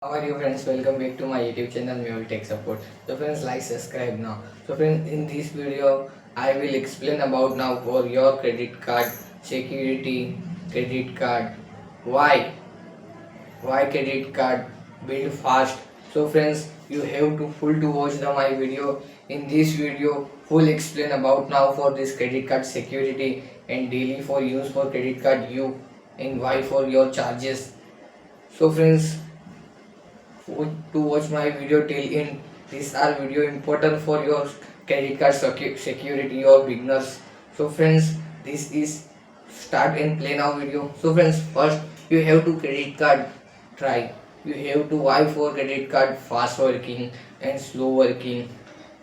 How are you friends? Welcome back to my YouTube channel Mehul-tech-support. So friends, like, subscribe now. So friends, in this video I will explain about now for your credit card security, credit card, why credit card build fast. So friends, you have to full to watch my video. In this video full explain about now for this credit card security and daily for use for credit card you and why for your charges. So friends, to watch my video till end. These are video important for your credit card security or beginners. So friends, this is start and play now video. So friends, first you have to credit card try. You have to why for credit card fast working and slow working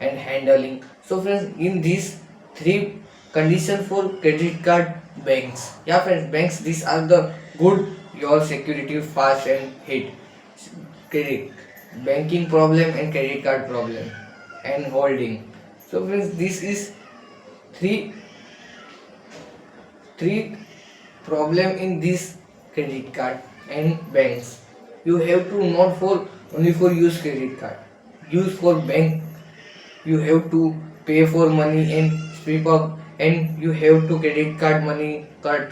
and handling. So friends, in these three condition for credit card banks. Yeah friends, banks these are the good your security fast and hit credit banking problem and credit card problem and holding. So friends, this is three three problem in this credit card and banks. You have to not for only for use credit card, use for bank. You have to pay for money and sweep up, and you have to credit card money cut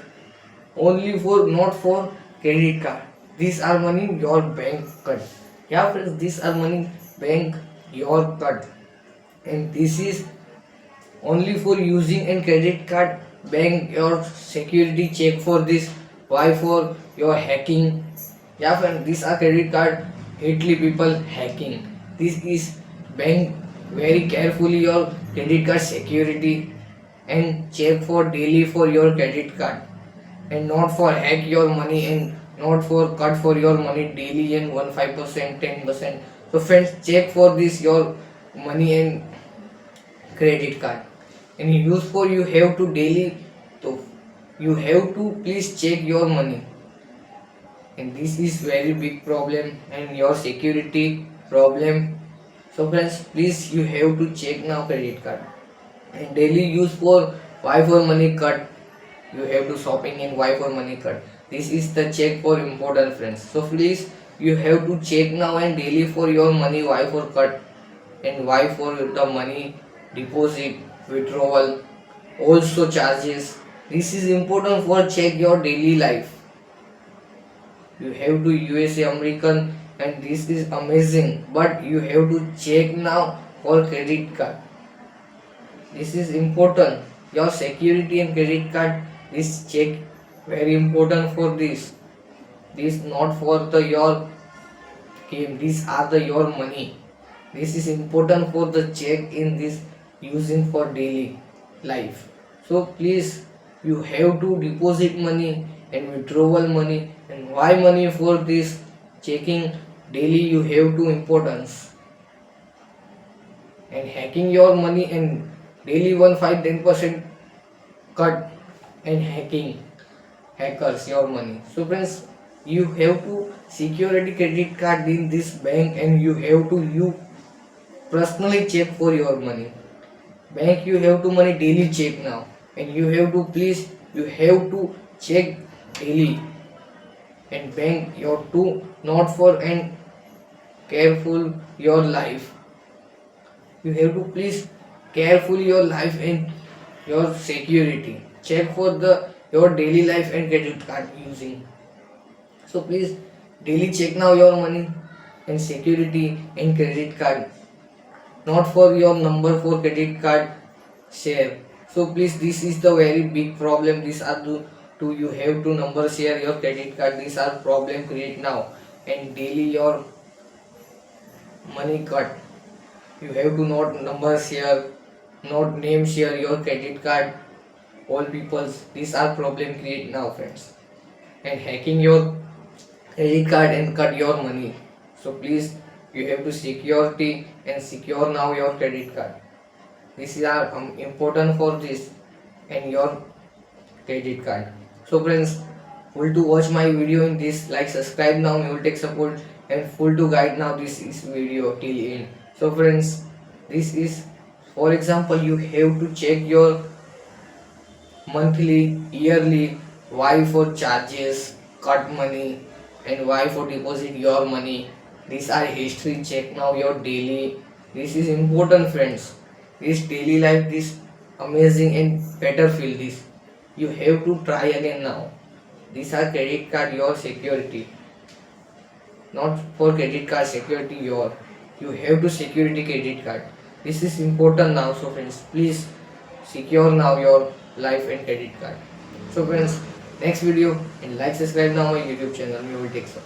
only for not for credit card. These are money your bank cut. Yeah friends, these are money bank your cut, and this is only for using and credit card bank your security check for this. Why for your hacking? Yeah friends, these are credit card hately people hacking. This is bank very carefully your credit card security and check for daily for your credit card and not for hack your money and not for cut for your money daily and 1 5% 10%. So friends, check for this your money and credit card and use for you have to daily. So you have to please check your money, and this is very big problem and your security problem. So friends, please you have to check now credit card and daily use for why for money cut. You have to shopping and why for money cut. This is the check for important friends. So please you have to check now and daily for your money why for cut and why for the money deposit withdrawal also charges. This is important for check your daily life. You have to USA American and this is amazing, but you have to check now for credit card. This is important your security and credit card. This check very important for this not for the your game. These are the your money. This is important for the check in this using for daily life. So please you have to deposit money and withdrawal money and why money for this checking daily. You have to importance and hacking your money and daily 1 5 10% cut and hacking hackers your money. So friends, you have to security credit card in this bank and you have to you personally check for your money. Bank you have to money daily check now and you have to please you have to check daily and bank your to not for and careful your life. You have to please careful your life and your security check for the your daily life and credit card using. So please daily check now your money and security and credit card not for your number for credit card share. So please this is the very big problem. These are the to you have to number share your credit card. These are problem create now and daily your money cut. You have to not number share, not name share your credit card all people's. These are problem create now friends and hacking your credit card and cut your money. So please you have to security and secure now your credit card. This is are important for this and your credit card. So friends, full to watch my video in this, like subscribe now Mehul-tech-support and full to guide now this is video till end. So friends, this is for example you have to check your monthly yearly why for charges cut money and why for deposit your money These are history. Check now your daily. This is important, friends. This daily life, this amazing and better feel this. You have to try again now. These are credit card your security, not for credit card security your. You have to security credit card. This is important now. So friends, please secure now your life and credit card. So friends, next video and like subscribe now my YouTube channel. Mehul-tech-support.